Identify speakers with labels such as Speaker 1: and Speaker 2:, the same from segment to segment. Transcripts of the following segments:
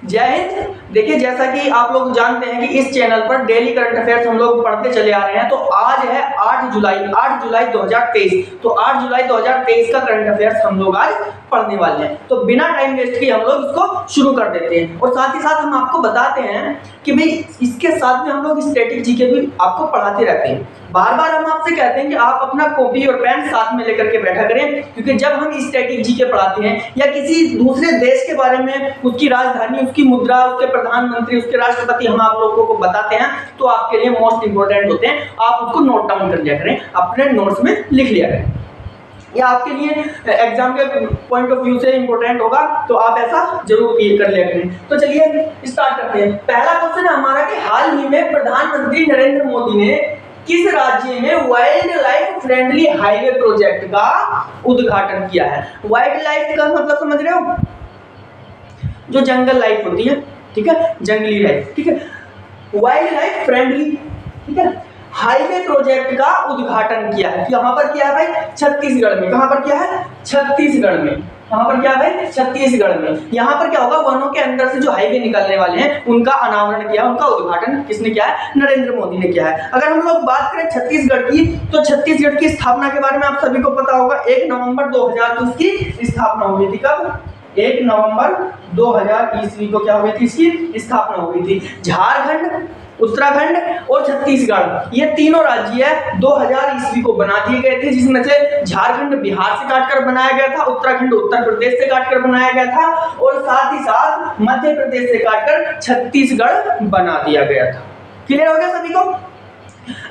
Speaker 1: जय हिंद। देखिए, जैसा कि आप लोग जानते हैं कि इस चैनल पर डेली करंट अफेयर्स हम लोग पढ़ते चले आ रहे हैं। तो आज है 8 जुलाई 2023। तो 8 जुलाई 2023 का करंट अफेयर्स हम लोग आज पढ़ने वाले हैं। तो बिना टाइम वेस्ट किए हम लोग इसको शुरू कर देते हैं और साथ ही साथ हम आपको बताते हैं कि भाई इसके साथ में हम लोग स्टैटिक जीके भी आपको पढ़ाते रहते हैं। बार बार हम आपसे कहते हैं कि आप अपना कॉपी और पेन साथ में लेकर के बैठा करें, क्योंकि जब हम स्टैटिक जीके पढ़ाते हैं या किसी दूसरे देश के बारे में, उसकी राजधानी, उसकी मुद्रा, उसके प्रधानमंत्री, उसके राष्ट्रपति हम आप लोगों को बताते हैं, तो आपके लिए मोस्ट इंपोर्टेंट होते हैं। आप उसको नोट डाउन कर लिया करें, अपने नोट्स में लिख लिया करें। या आपके लिए एग्जाम के पॉइंट ऑफ व्यू से इंपॉर्टेंट होगा, तो आप ऐसा जरूर कर लिया करें। तो चलिए स्टार्ट करते हैं। पहला क्वेश्चन है हमारा कि हाल ही में प्रधानमंत्री नरेंद्र मोदी ने किस राज्य में wild life friendly highway project का उद्घाटन किया है? वाइल्ड लाइफ का मतलब समझ रहे हो? जो जंगल लाइफ होती है, ठीक है, जंगली लाइफ, ठीक है, वाइल्ड लाइफ फ्रेंडली, ठीक है, हाईवे प्रोजेक्ट का उद्घाटन किया है। यहाँ पर क्या है भाई? छत्तीसगढ़ में। कहाँ पर क्या है? छत्तीसगढ़ में। कहाँ पर क्या है भाई? छत्तीसगढ़ में। यहाँ पर क्या होगा? वनों के अंदर से जो हाईवे निकलने वाले हैं उनका अनावरण किया, उनका उद्घाटन किसने किया है? नरेंद्र मोदी ने किया है। अगर हम लोग बात करें छत्तीसगढ़ की, तो छत्तीसगढ़ की स्थापना के बारे में आप सभी को पता होगा। 1 नवंबर 2000 को इसकी स्थापना हुई थी। कब? 1 नवंबर 2000 ईस्वी को क्या हुई थी? इसकी स्थापना हुई थी। झारखंड, उत्तराखंड और छत्तीसगढ़, ये तीनों राज्य 2000 ईस्वी को बना दिए गए थे, जिसमें से झारखंड बिहार से काटकर बनाया गया था, उत्तराखंड उत्तर प्रदेश से काटकर बनाया गया था और साथ ही साथ मध्य प्रदेश से काटकर छत्तीसगढ़ बना दिया गया था। क्लियर हो गया सभी को?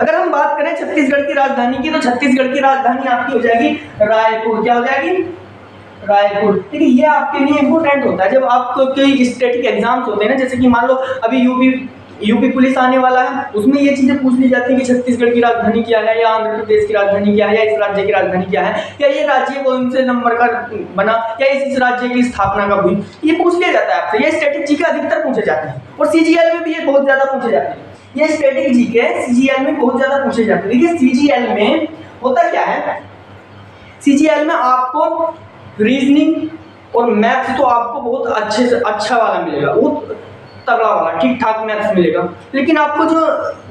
Speaker 1: अगर हम बात करें छत्तीसगढ़ की राजधानी की, तो छत्तीसगढ़ की राजधानी आपकी हो जाएगी रायपुर। क्या हो जाएगी? रायपुर। ठीक है, ये आपके लिए इंपोर्टेंट होता है जब आपको कोई स्टैटिक एग्जाम्स होते हैं ना, जैसे कि मान लो अभी यूपी पुलिस आने वाला है, उसमें ये चीजें पूछ ली जाती है कि छत्तीसगढ़ की राजधानी क्या है, या आंध्र प्रदेश की राजधानी क्या है, या इस राज्य की राजधानी क्या है, या ये राज्य कौन से नंबर का बना, या इस राज्य की स्थापना कब हुई, ये पूछ लिया जाता है आपसे। ये स्टैटिक जीके अधिकतर पूछे जाते हैं और सीजीएल में भी ये बहुत ज्यादा पूछे जाते हैं। ये स्टैटिक जीके सीजीएल में बहुत ज्यादा पूछे जाते हैं। देखिए सीजीएल में होता क्या है? सीजीएल में आपको रीजनिंग और मैथ्स तो आपको बहुत अच्छे से अच्छा वाला मिलेगा, वो तगड़ा वाला ठीक ठाक मैथ्स मिलेगा, लेकिन आपको जो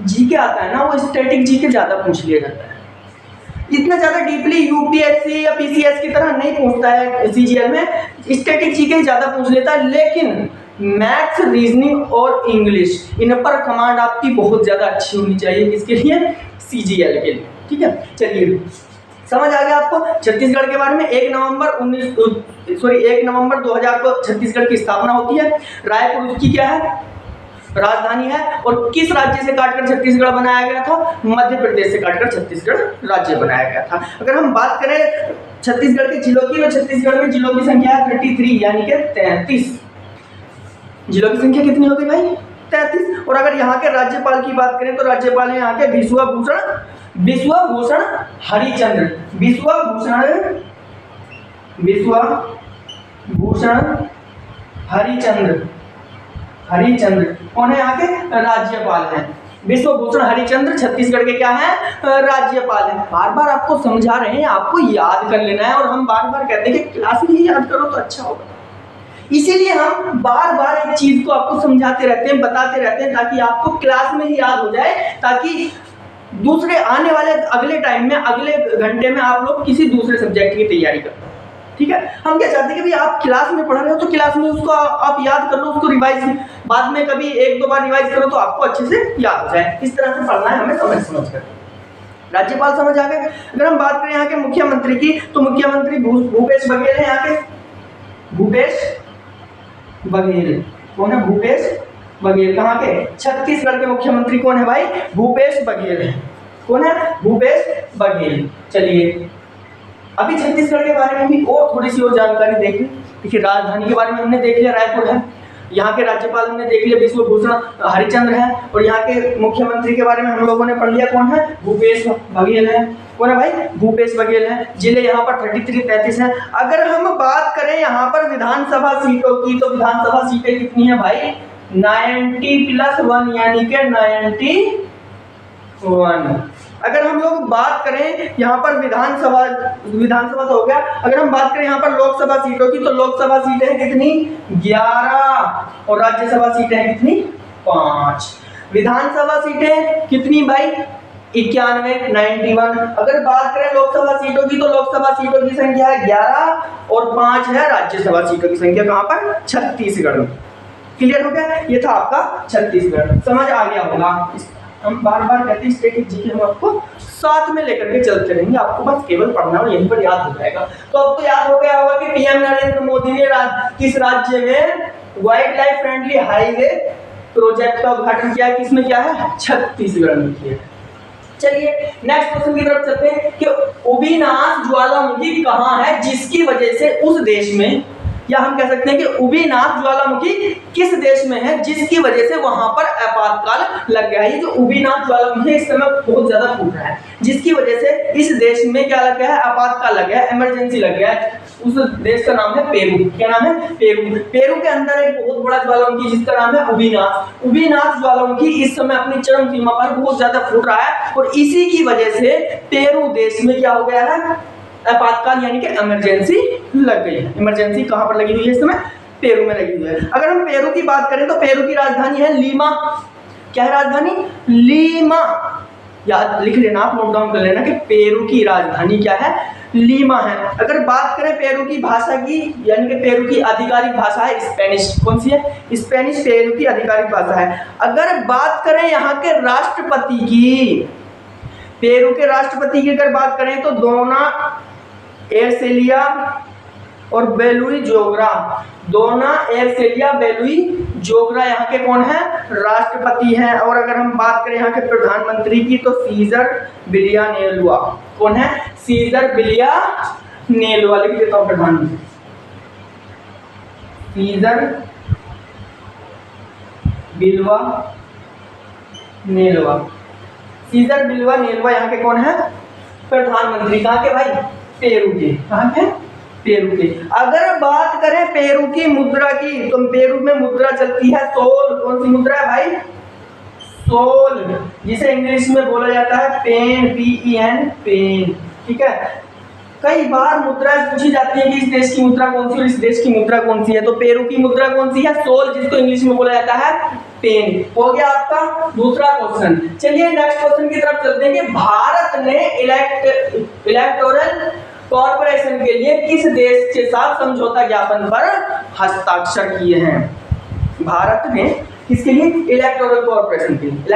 Speaker 1: जीके आता है ना, वो स्टैटिक जीके ज्यादा पूछ लिया जाता है। इतना ज्यादा डीपली यूपीएससी या पीसीएस की तरह नहीं पूछता है सीजीएल में, स्टैटिक जीके ज्यादा पूछ लेता है। लेकिन मैथ्स, रीजनिंग और इंग्लिश, इन पर कमांड आपकी बहुत ज्यादा अच्छी होनी चाहिए। किसके लिए? सीजीएल के लिए। ठीक है, चलिए समझ आ गया आपको छत्तीसगढ़ के बारे में। 1 नवंबर 2000 को छत्तीसगढ़ की स्थापना होती है। रायपुर उसकी क्या है? राजधानी है। और किस राज्य से काटकर छत्तीसगढ़ बनाया गया था? मध्य प्रदेश से काटकर छत्तीसगढ़ राज्य बनाया गया था। अगर हम बात करें छत्तीसगढ़ के जिलों की, तो छत्तीसगढ़ में जिलों की संख्या है 33, यानी कि 33। जिलों की संख्या कितनी होगी भाई? 33। और अगर यहाँ के राज्यपाल की बात करें, तो राज्यपाल है यहाँ के विश्वभूषण हरिचंद्र। विश्वभूषण हरिचंद्र कौन है? यहाँ के राज्यपाल हैं। विश्वभूषण हरिचंद्र छत्तीसगढ़ के क्या है? राज्यपाल हैं। बार बार आपको समझा रहे हैं, आपको याद कर लेना है, और हम बार बार कहते हैं कि क्लास में ही याद करो तो अच्छा होगा। इसीलिए हम बार बार एक चीज को आपको समझाते रहते हैं, बताते रहते हैं, ताकि आपको क्लास में ही याद हो जाए, ताकि दूसरे आने वाले अगले टाइम में, अगले घंटे में आप लोग किसी दूसरे सब्जेक्ट की तैयारी करो। ठीक है, हम क्या चाहते हैं कि भाई आप क्लास में पढ़ रहे हो तो क्लास में उसको आप याद कर लो, उसको रिवाइज बाद में कभी 1-2 बार रिवाइज करो तो आपको अच्छे से याद हो जाए। इस तरह से पढ़ना है हमें, समझ कर। राज्यपाल समझ आ गए। अगर हम बात करें यहाँ के मुख्यमंत्री की, तो मुख्यमंत्री भूपेश बघेल है। यहाँ के भूपेश बघेल कौन है? भूपेश बघेल। कहाँ के? छत्तीसगढ़ के मुख्यमंत्री कौन है भाई? भूपेश बघेल है। कौन है? भूपेश बघेल। चलिए अभी छत्तीसगढ़ के बारे में भी और थोड़ी सी और जानकारी देख ली। देखिए राजधानी के बारे में हमने देख लिया, रायपुर है। यहाँ के राज्यपाल हमने देख लिया, विश्वभूषण हरिचंद्र है। और यहाँ के मुख्यमंत्री के बारे में हम लोगों ने पढ़ लिया, कौन है? भूपेश बघेल है। कौन है भाई? भूपेश बघेल है। जिले यहाँ पर 33 है। अगर हम बात करें यहाँ पर विधानसभा सीटों की, तो विधानसभा सीटें कितनी है भाई? 90+1, यानी कि 91। अगर हम लोग बात करें यहाँ पर विधानसभा तो हो गया, अगर हम बात करें यहाँ पर लोकसभा सीटों की, तो लोकसभा सीटें हैं कितनी 11 और राज्यसभा सीटें हैं कितनी 5। विधानसभा सीटें कितनी भाई 91 अगर बात करें लोकसभा सीटों की, तो लोकसभा सीटों की संख्या है 11 और 5 है राज्यसभा सीटों की संख्या कहाँ पर छत्तीसगढ़ में। क्लियर हो गया, ये था आपका छत्तीसगढ़, समझ आ गया होगा। हम बार बार कहते हैं स्टेट जीके हम आपको साथ में लेकर के चलते रहेंगे, आपको बस केवल पढ़ना और यहीं पर याद हो जाएगा। तो अब तो याद हो गया होगा कि पीएम नरेंद्र मोदी ने किस राज्य में wild life friendly highway project का उद्घाटन किया है, किसमें किया है छत्तीसगढ़ में किया है। चलिए नेक्स्ट क्वेश्चन की तरफ चलते हैं कि उबीनाथ ज्वालामुखी कहाँ है जिसकी वजह से उस देश में, या हम कह सकते हैं कि उबीनाथ ज्वालामुखी किस देश में है जिसकी वजह से वहां पर आपातकाल लग गया है। ये जो उबीनाथ ज्वालामुखी इस समय बहुत ज्यादा फूट रहा है, जिसकी वजह से इस देश में क्या लग गया है आपातकाल लग गया है, इमरजेंसी लग गया है। उस देश का नाम है पेरू। क्या नाम है पेरू। पेरू के अंदर एक बहुत बड़ा ज्वालामुखी जिसका नाम है उबीनाथ ज्वालामुखी इस समय अपनी चरम सीमा पर बहुत ज्यादा फूट रहा है और इसी की वजह से पेरू देश में क्या हो गया है आपातकाल यानी कि इमरजेंसी लग गई है। इमरजेंसी कहां पर लगी हुई है इस समय पेरू में लगी हुई है। अगर हम पेरू की बात करें तो पेरू की राजधानी है लीमा। क्या है राजधानी लीमा, याद लिख लेना आप, नोट डाउन कर लेना कि पेरू की राजधानी क्या है लीमा है। अगर बात करें पेरू की भाषा की, यानी कि पेरू की आधिकारिक भाषा है स्पेनिश। कौन सी है स्पेनिश पेरू की आधिकारिक भाषा है। अगर बात करें यहाँ के राष्ट्रपति की, पेरू के राष्ट्रपति की अगर बात करें तो दोना एरसेलिया और बेलुई जोग्रा, दोना एरसेलिया बेलुई जोग्रा यहाँ के कौन है राष्ट्रपति हैं। और अगर हम बात करें यहाँ के प्रधानमंत्री की तो सीजर विलियानेलुआ। कौन है सीजर विलियानेलुआ, लिख देता हूँ प्रधानमंत्री सीजर विलियानेलुआ। सीजर विलियानेलुआ यहाँ के कौन है प्रधानमंत्री। कहाँ के भाई पेरू के। कहाँ के पेरू के। अगर बात करें पेरू की मुद्रा की तो पेरू में मुद्रा चलती है सोल। कौन सी मुद्रा है भाई सोल, जिसे इंग्लिश में बोला जाता है पेन, PEN पेन। ठीक है, कई बार मुद्रा पूछी जाती है कि इस देश की मुद्रा कौन सी और इस देश की मुद्रा कौन सी है, तो पेरू की मुद्रा कौन सी है सोल, जिसको इंग्लिश में बोला जाता है पेन। हो गया आपका दूसरा क्वेश्चन। चलिए नेक्स्ट क्वेश्चन की तरफ चलते हैं कि भारत ने इलेक्टोरल कॉर्पोरेशन के लिए किस देश के साथ समझौता ज्ञापन पर हस्ताक्षर किए हैं। भारत ने किसके लिए इलेक्टोरल कॉर्पोरेशन के लिए,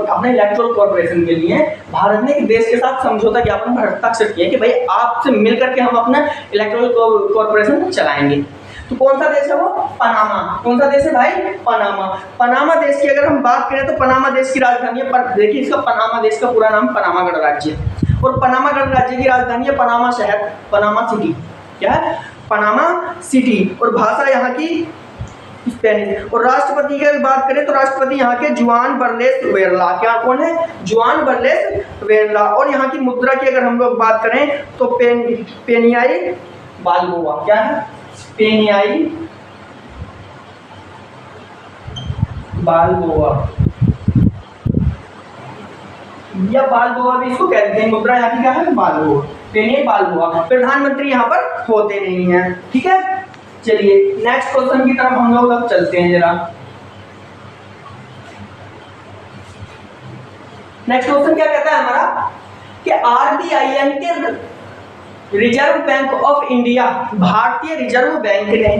Speaker 1: अपने इलेक्टोरल कॉर्पोरेशन के लिए भारत ने एक देश के साथ समझौता ज्ञापन पर हस्ताक्षर किए कि भाई आपसे मिलकर के हम अपना इलेक्टोरल कॉर्पोरेशन चलाएंगे। तो कौन सा देश है वो पनामा। कौन सा देश है भाई पनामा। पनामा देश की अगर हम बात करें तो पनामा देश की राजधानी है, देखिए इसका पनामा देश का पूरा नाम पनामा गणराज्य है और पनामा गणराज्य की राजधानी है पनामा शहर, पनामा सिटी। क्या है पनामा सिटी। और भाषा यहाँ की स्पेनिश। और राष्ट्रपति की अगर बात करें तो राष्ट्रपति यहाँ के जुआन बर्लेस वेरला। क्या कौन है जुआन बर्लेस वेरला। और यहाँ की मुद्रा की अगर हम लोग बात करें तो पेनियाई बालबोआ। क्या है पेनियाई बालबोआ या बालबोआ भी इसको कहते हैं। मुद्रा यहाँ की क्या है बालबोआ, पेनियाई बालबोआ। प्रधानमंत्री यहाँ पर होते नहीं है। ठीक है, चलिए नेक्स्ट क्वेश्चन की तरफ हम लोग अब चलते हैं जरा। नेक्स्ट क्वेश्चन क्या कहता है हमारा कि RBI यानी कि रिजर्व बैंक ऑफ इंडिया, भारतीय रिजर्व बैंक ने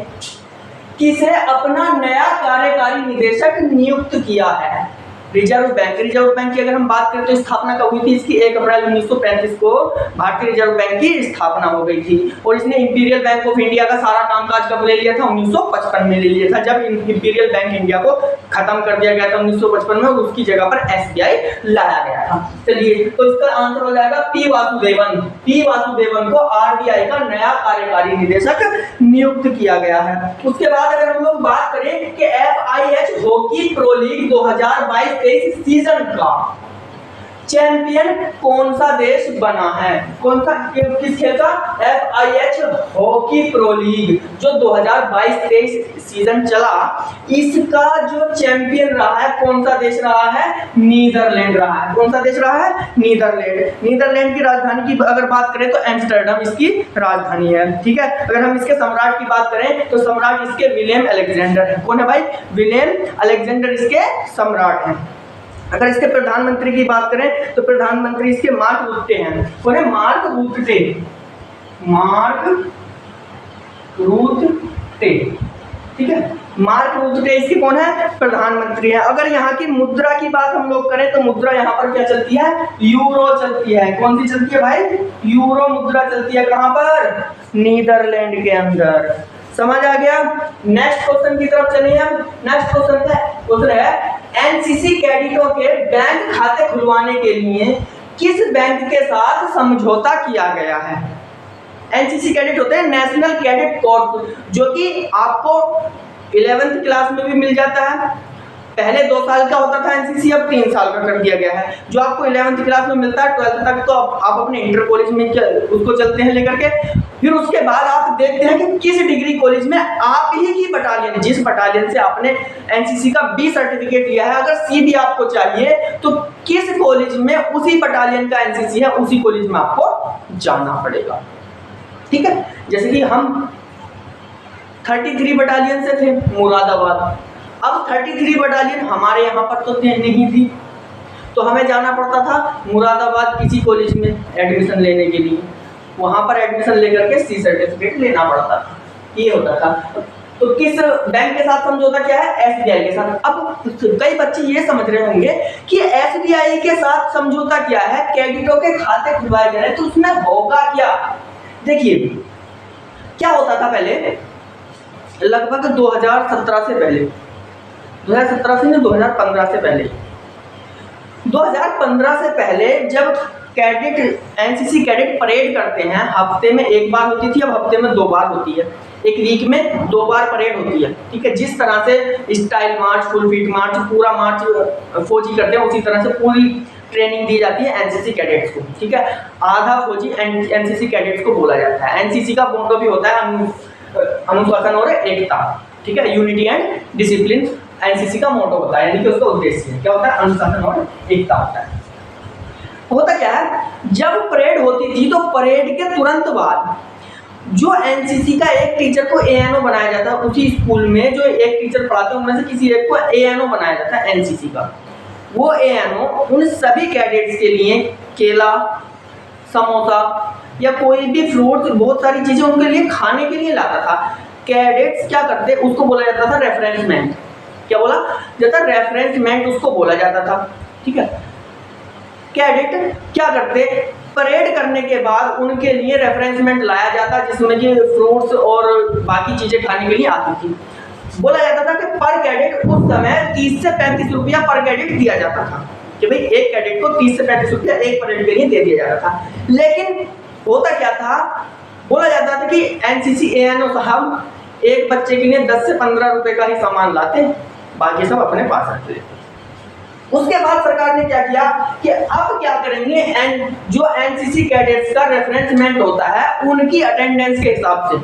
Speaker 1: किसे अपना नया कार्यकारी निदेशक नियुक्त किया है। रिजर्व बैंक की अगर हम बात करें तो स्थापना कब हुई थी इसकी 1 अप्रैल 1935 को भारतीय रिजर्व बैंक की स्थापना हो गई थी। और इसने इंपीरियल बैंक ऑफ इंडिया का सारा कामकाज कब ले लिया था 1955 में ले लिया था, जब इंपीरियल बैंक इंडिया को खत्म कर दिया गया था 1955 में और उसकी जगह पर SBI लाया गया था। चलिए तो इसका आंसर हो जाएगा P वासुदेवन को RBI का नया कार्यकारी निदेशक नियुक्त किया गया है। उसके बाद अगर हम लोग बात करें कि FIH hockey pro league 2022-23 season का चैंपियन कौन सा देश बना है? कौन सा, किस खेल का? FIH हॉकी प्रो लीग जो 2022-23 सीजन चला, इसका जो चैंपियन रहा है कौन सा देश रहा है? नीदरलैंड रहा है। कौन सा देश रहा है? नीदरलैंड। नीदरलैंड की राजधानी की अगर बात करें तो एम्स्टर्डम इसकी राजधानी है। ठीक है, अगर हम इसके सम्राट की बात करें तो सम्राट इसके विलियम अलेक्जेंडर है। कौन है भाई? विलियम अलेक्जेंडर इसके सम्राट हैं। अगर इसके प्रधानमंत्री की बात करें तो प्रधानमंत्री इसके मार्क रुट्टे हैं। कौन है? मार्क रुट्टे। मार्क रुट्टे, ठीक है, मार्क रुट्टे इसके कौन है? प्रधानमंत्री है। अगर यहाँ की मुद्रा की बात हम लोग करें तो मुद्रा यहाँ पर क्या चलती है? यूरो चलती है। कौन सी चलती है भाई? यूरो मुद्रा चलती है। कहाँ पर? नीदरलैंड के अंदर। समझ आ गया? नेक्स्ट क्वेश्चन की तरफ चलिए हम। नेक्स्ट क्वेश्चन है एनसीसी कैडेटों के बैंक खाते खुलवाने के लिए किस बैंक के साथ समझौता किया गया है? एनसीसी कैडेट होते हैं नेशनल कैडेट कॉर्प्स, जो कि आपको 11th क्लास में भी मिल जाता है। पहले 2 साल का होता था एनसीसी, अब 3 साल का कर दिया गया है। जो आपको 11th क्लास में मिलता है, 12th तक तो आप अपने इंटर कॉलेज में उसको चलते हैं लेकर के। फिर उसके बाद आप देखते हैं कि किस डिग्री कॉलेज में आप ही की बटालियन, जिस बटालियन से आपने एनसीसी का बी सर्टिफिकेट लिया है, अगर सी भी आपको चाहिए तो किस कॉलेज में उसी बटालियन का एनसीसी है, उसी कॉलेज में आपको जाना पड़ेगा। ठीक है, जैसे कि हम 33 बटालियन से थे मुरादाबाद। अब 33 बटालियन हमारे यहाँ पर तो नहीं थी, तो हमें जाना पड़ता था मुरादाबाद किसी कॉलेज में एडमिशन लेने के लिए। वहाँ पर एडमिशन लेकर के सी सर्टिफिकेट लेना पड़ता था। ये होता था। तो किस बैंक के साथ समझौता क्या है? SBI के साथ। अब कई बच्चे ये समझ रहे होंगे कि SBI के साथ समझौता क्या है, कैडेटों के खाते खुलवाए गए हैं, तो उसमें होगा क्या? देखिए क्या होता था पहले, लगभग 2017 से पहले, 2017 से 2015 से पहले, 2015 से पहले जब कैडेट एनसीसी कैडेट परेड करते हैं, हफ्ते में 1 बार होती थी, अब हफ्ते में 2 बार होती है। एक वीक में 2 बार परेड होती है। ठीक है, जिस तरह से स्टाइल मार्च, फुल फीट मार्च, पूरा मार्च फौजी करते हैं, उसी तरह से पूरी ट्रेनिंग दी जाती है एनसीसी कैडेट्स को। ठीक है, आधा फौजी एनसीसी कैडेट्स को बोला जाता है। एनसीसी का मोटो भी होता है अनुशासन और एकता। ठीक है, यूनिटी एंड डिसिप्लिन एनसीसी का मोटो होता है, यानी कि उसका उद्देश्य क्या होता है? अनुशासन और एकता होता है। होता क्या है, जब परेड होती थी तो परेड के तुरंत बाद जो एनसीसी का एक टीचर को एएनओ बनाया जाता है, उसी स्कूल में जो एक टीचर पढ़ाते हैं उनमें से किसी एक को एएनओ बनाया जाता है एनसीसी का। वो एएनओ उन सभी कैडेट्स के लिए केला, समोसा या कोई भी फ्रूट्स, बहुत सारी चीजें उनके लिए खाने के लिए लाता था। कैडेट्स क्या करते, उसको बोला जाता था रेफरेंसमेंट। क्या बोला जाता? रेफरेंसमेंट उसको बोला जाता था। ठीक है, कैडेट क्या करते, परेड करने के बाद उनके लिए रेफरेंसमेंट लाया जाता, जिसमें कि फ्रूट्स और बाकी चीजें खाने के लिए आती थी। बोला जाता था कि पर कैडेट उस समय 30 से 35 रुपया पर कैडेट दिया जाता था, कि भाई एक कैडेट को 30 से 35 रुपया एक परेड के लिए दे दिया जाता था। लेकिन होता क्या था, बोला जाता था कि एनसीसी एएनओ साहब एक बच्चे के लिए 10 से 15 रुपए का ही सामान लाते, बाकी सब अपने पास रखते। उसके बाद सरकार ने क्या किया कि अब क्या करेंगे, जो एनसीसी कैडेट्स का रेफरेंसमेंट होता है उनकी अटेंडेंस के हिसाब से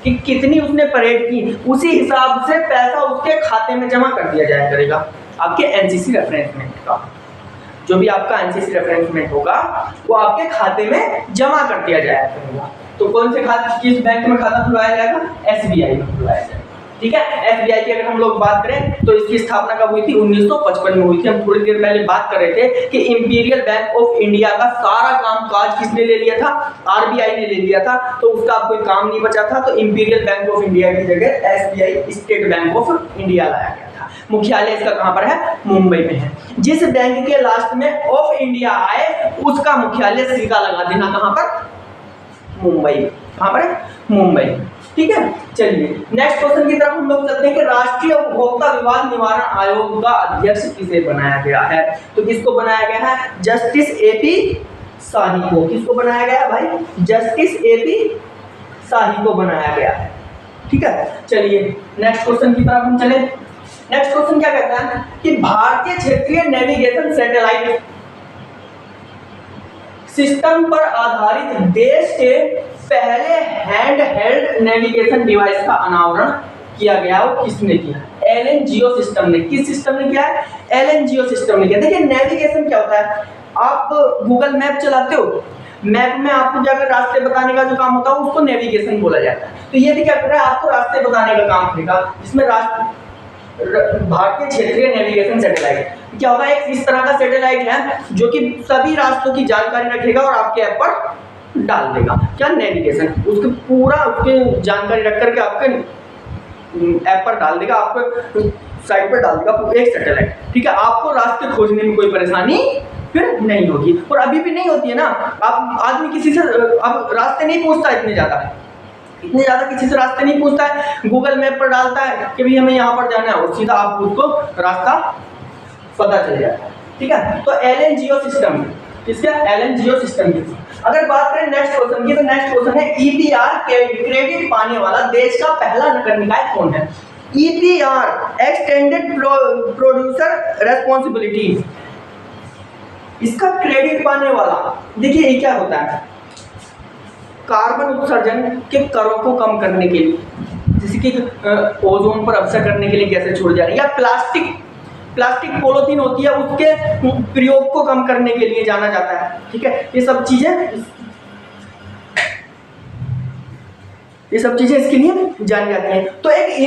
Speaker 1: कि कितनी उसने परेड की, उसी हिसाब से पैसा उसके खाते में जमा कर दिया जाया करेगा। आपके एनसीसी रेफरेंसमेंट का जो भी आपका एनसीसी रेफरेंसमेंट होगा वो आपके खाते में जमा कर दिया जाया करेगा। तो कौन से खाते, किस बैंक में खाता खुलवाया जाएगा? SBI में खुलवाया जाएगा। ठीक है, SBI की अगर हम लोग बात करें तो इसकी स्थापना कब हुई थी? 1955 में हुई थी। हम थोड़ी देर पहले बात कर रहे थे कि इंपीरियल बैंक ऑफ इंडिया का सारा काम काज किसने ले लिया था? RBI ने ले लिया था। तो उसका अब कोई काम नहीं बचा था, तो इंपीरियल बैंक ऑफ इंडिया की जगह SBI state bank of India लाया गया था। मुख्यालय इसका कहाँ पर है? मुंबई में है। जिस बैंक के लास्ट में ऑफ इंडिया आए उसका मुख्यालय सीधा लगा देना कहाँ पर? मुंबई। कहाँ पर है? मुंबई। ठीक है, चलिए नेक्स्ट क्वेश्चन की तरफ हम लोग चलते हैं कि राष्ट्रीय उपभोक्ता विवाद निवारण आयोग का अध्यक्ष किसे बनाया गया है? तो किसको बनाया गया है? जस्टिस AP शाही को। किसको बनाया गया है भाई? जस्टिस AP शाही को बनाया गया है। ठीक है, चलिए नेक्स्ट क्वेश्चन की तरफ हम चले। नेक्स्ट क्वेश्चन क्या कहता है कि भारतीय क्षेत्रीय नेविगेशन सैटेलाइट सिस्टम पर आधारित देश के पहले हैंड हेल्ड नेविगेशन डिवाइस का अनावरण किया गया। वो किसने किया? एलन जियो सिस्टम ने। किस सिस्टम ने किया है? एलन जियो सिस्टम ने किया। देखिए नेविगेशन क्या होता है, आप गूगल मैप चलाते हो, मैप में आपको जाकर रास्ते बताने का जो काम होता है उसको नेविगेशन बोला जाता है। तो ये भी क्या कर रहा है, आपको रास्ते बताने का काम करेगा, जिसमें भारतीय क्षेत्रीय नेविगेशन सैटेलाइट क्या होगा, एक इस तरह का सैटेलाइट है जो कि सभी रास्तों की जानकारी रखेगा और आपके ऐप पर डाल देगा। क्या? नेविगेशन। उसके पूरा उसके जानकारी रख करके आपके ऐप पर डाल देगा, आपको साइट पर डाल देगा एक सैटेलाइट। ठीक है, आपको रास्ते खोजने में कोई परेशानी फिर नहीं होगी। और अभी भी नहीं होती है ना, आप आदमी किसी से अब रास्ते नहीं पूछता इतने ज़्यादा किसी से रास्ते नहीं पूछता है, गूगल मैप पर डालता है कि भाई हमें यहाँ पर जाना है और सीधा आप उसको रास्ता पता चल जाता है। ठीक है, तो एलन जियो सिस्टम, इसका एलन जियो सिस्टम की। अगर बात करें नेक्स्ट क्वेश्चन की, तो नेक्स्ट क्वेश्चन है ईपीआर क्रेडिट पाने वाला देश का पहला नगर निकाय कौन है? ईपीआर एक्सटेंडेड प्रोड्यूसर रेस्पॉन्सिबिलिटी, इसका क्रेडिट पाने वाला, देखिए ये क्या होता है, कार्बन उत्सर्जन के करों को कम करने के लिए, जैसे कि ओजोन पर असर करने के लिए गैसें छोड़ जा रही है, या प्लास्टिक पॉलीथीन होती है उसके प्रयोग को कम करने के लिए जाना जाता है। ठीक है, ये सब चीजें इसके लिए जानी जाती हैं। तो एक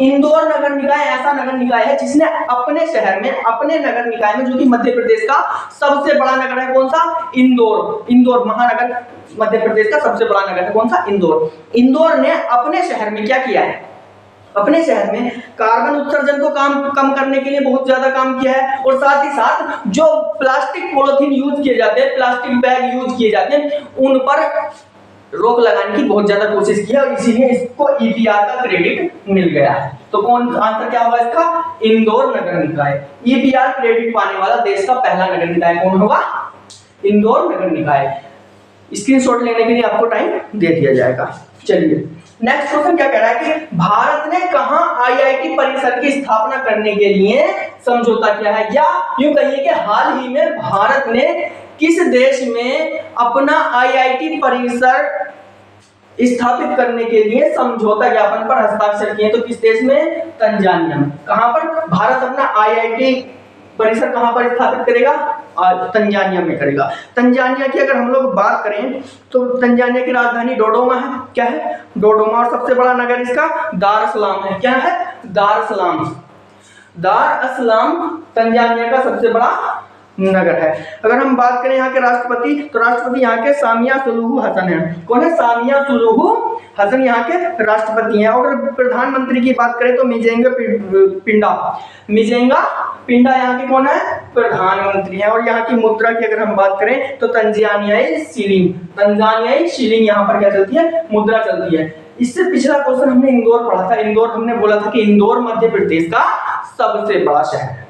Speaker 1: इंदौर नगर निकाय ऐसा नगर निकाय है जिसने अपने शहर में, अपने नगर निकाय में, जो कि मध्य प्रदेश का सबसे बड़ा नगर है, कौन सा? इंदौर महानगर मध्य प्रदेश का सबसे बड़ा नगर है, कौन सा? इंदौर ने अपने शहर में क्या किया है? अपने शहर में कार्बन उत्सर्जन को कम करने के लिए बहुत ज्यादा काम किया है, और साथ ही साथ जो प्लास्टिक पॉलीथीन यूज किए जाते हैं, प्लास्टिक बैग यूज किए जाते हैं, उन पर रोक लगाने की बहुत ज्यादा कोशिश की है, और इसीलिए इसको ईपीआर का क्रेडिट मिल गया है। तो कौन आंसर क्या होगा इसका? इंदौर नगर निकाय। ईपीआर क्रेडिट पाने वाला देश का पहला नगर निकाय कौन होगा? इंदौर नगर निकाय। स्क्रीनशॉट लेने के लिए आपको टाइम दे दिया जाएगा। चलिए नेक्स्ट क्वेश्चन क्या कह रहा है कि भारत ने कहां आईआईटी परिसर की स्थापना करने के लिए समझौता किया है, या यूं कहिए कि हाल ही में भारत ने किस देश में अपना आईआईटी परिसर स्थापित करने के लिए समझौता ज्ञापन पर हस्ताक्षर किए? तो किस देश में? तंजानिया में। कहां पर भारत अपना आईआईटी परिसर कहां पर स्थापित करेगा? तंजानिया में करेगा। तंजानिया की अगर हम लोग बात करें तो तंजानिया की राजधानी डोडोमा है। क्या है? डोडोमा। और सबसे बड़ा नगर इसका दार अस्सलाम है। क्या है? दार अस्सलाम तंजानिया का सबसे बड़ा नगर है। अगर हम बात करें यहाँ के राष्ट्रपति, तो राष्ट्रपति यहाँ के सामिया सुलूहु हसन है। कौन है? सामिया सुलूहु हसन यहाँ के राष्ट्रपति हैं। और प्रधानमंत्री की बात करें तो मिजेंगा पिंडा यहाँ के कौन है? प्रधानमंत्री हैं। और यहाँ की मुद्रा की अगर हम बात करें तो तंजानियाई शिलिंग यहाँ पर क्या चलती है? मुद्रा चलती है। इससे पिछला क्वेश्चन हमने इंदौर पढ़ा था। इंदौर हमने बोला था कि इंदौर मध्य प्रदेश का सबसे बड़ा शहर है।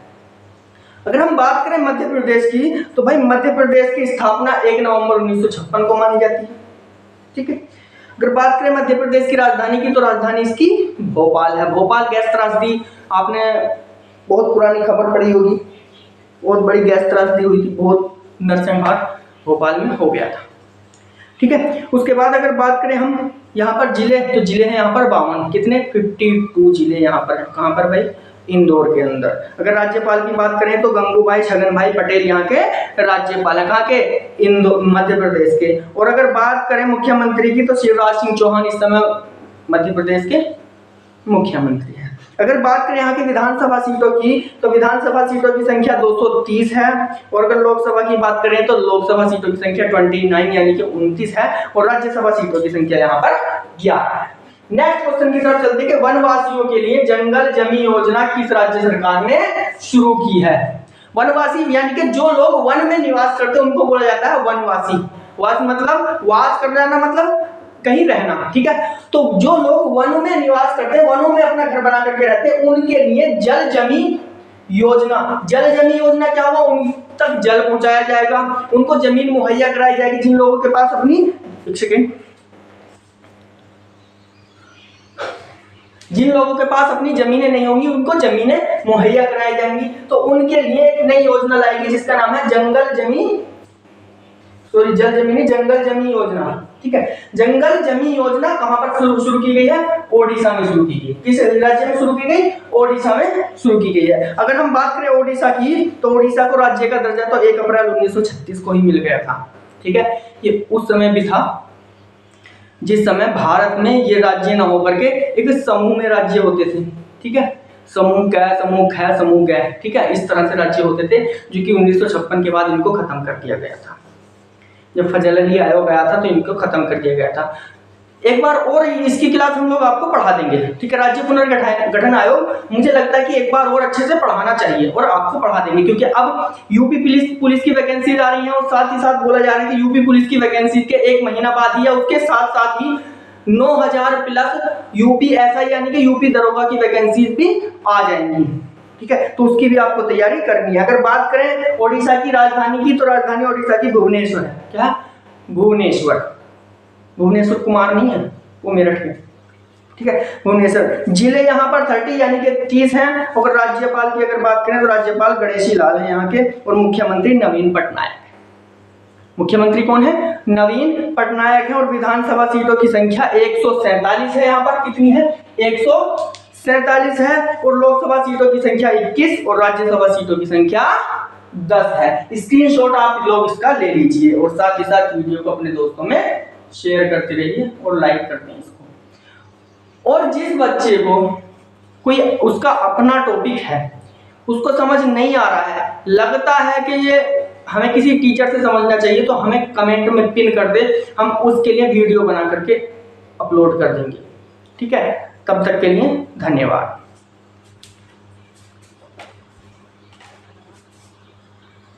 Speaker 1: अगर हम बात करें मध्य प्रदेश की, तो भाई मध्य प्रदेश की स्थापना 1 नवंबर 1956 को मानी जाती है। ठीक है, अगर बात करें मध्य प्रदेश की राजधानी की, तो राजधानी इसकी भोपाल है। भोपाल गैस त्रासदी, आपने बहुत पुरानी खबर पढ़ी होगी, बहुत बड़ी गैस त्रासदी हुई थी, बहुत नरसंहार भोपाल में हो गया था। ठीक है, उसके बाद अगर बात करें हम यहाँ पर जिले, तो जिले हैं यहाँ पर 52। कितने? 52 जिले यहाँ पर। कहाँ पर भाई? इंदौर के अंदर। अगर राज्यपाल की बात करें तो गंगूबाई छगनभाई पटेल यहाँ के राज्यपाल है। कहाँ के? इंदौर मध्य प्रदेश के। और अगर बात करें मुख्यमंत्री की, तो शिवराज सिंह चौहान इस समय मध्य प्रदेश के मुख्यमंत्री हैं। अगर बात करें यहाँ की विधानसभा सीटों की, तो विधानसभा सीटों की संख्या 230 है। और अगर लोकसभा की बात करें तो लोकसभा सीटों की संख्या 29 यानी कि 29 है। और राज्यसभा सीटों की संख्या यहाँ पर 11 है। नेक्स्ट क्वेश्चन की तरफ चलते हैं कि वनवासियों के लिए जंगल जमी योजना किस राज्य सरकार ने शुरू की है? वनवासी यानी कि जो लोग वन में निवास करते हैं उनको बोला जाता है वनवासी। वास मतलब वास कर जाना, मतलब कहीं रहना। ठीक है, तो जो लोग वनों में निवास करते हैं, वनों में अपना घर बना करके रहते हैं, उनके लिए जल जमी योजना क्या होगा? उन तक जल पहुंचाया जाएगा, उनको जमीन मुहैया कराई जाएगी। जिन लोगों के पास अपनी जिन लोगों के पास अपनी जमीनें नहीं होंगी, उनको जमीनें मुहैया कराई जाएंगी। तो उनके लिए एक नई योजना लाएगी जिसका नाम है जंगल जमी सॉरी जल जमीनी जंगल जमीन योजना, ठीक है। जंगल जमीन योजना कहां पर शुरू की गई है? ओडिशा में शुरू की गई। किस राज्य में शुरू की गई? ओडिशा में शुरू की गई है। अगर हम बात करें ओडिशा की, तो ओडिशा को राज्य का दर्जा तो 1 अप्रैल 1936 को ही मिल गया था, ठीक है। ये उस समय भी था जिस समय भारत में ये राज्य न होकर के एक समूह में राज्य होते थे, ठीक है। समूह क, समूह ख, समूह ग, ठीक है। इस तरह से राज्य होते थे, जो कि 1956 के बाद इनको खत्म कर दिया गया था। जब फजली आयोग आया था तो इनको खत्म कर दिया गया था। एक बार और इसकी क्लास हम लोग आपको पढ़ा देंगे, ठीक है। राज्य पुनर्गठन आयोग मुझे लगता है कि एक बार और अच्छे से पढ़ाना चाहिए और आपको पढ़ा देंगे, क्योंकि अब यूपी पुलिस की वैकेंसी आ रही है और साथ ही साथ बोला जा रहा है कि यूपी पुलिस की वैकेंसी के 1 महीना बाद ही या उसके साथ साथ ही 9000 प्लस यूपी एसआई यानी कि यूपी दरोगा की वैकेंसी भी आ जाएंगी, ठीक है। तो उसकी भी आपको तैयारी करनी है। अगर बात करें ओडिशा की राजधानी की, तो राजधानी ओडिशा की भुवनेश्वर है। क्या? भुवनेश्वर। भुवनेश्वर कुमार नहीं है, वो मेरठ में, ठीक है। भुवनेश्वर। जिले यहाँ पर 30 यानी कि 30 हैं। और राज्यपाल की अगर बात करें तो राज्यपाल गणेशी लाल है यहाँ के, और मुख्यमंत्री नवीन पटनायक। मुख्यमंत्री कौन है? नवीन पटनायक है। और विधानसभा सीटों की संख्या 147 है। यहाँ पर कितनी है? 147 है। और लोकसभा सीटों की संख्या 21 और राज्यसभा सीटों की संख्या 10 है। स्क्रीनशॉट आप लोग इसका ले लीजिए और साथ ही साथ वीडियो को अपने दोस्तों में शेयर करते रहिए और लाइक करते हैं इसको। और जिस बच्चे को कोई उसका अपना टॉपिक है, उसको समझ नहीं आ रहा है, लगता है कि ये हमें किसी टीचर से समझना चाहिए, तो हमें कमेंट में पिन कर दे, हम उसके लिए वीडियो बना करके अपलोड कर देंगे, ठीक है। तब तक के लिए धन्यवाद।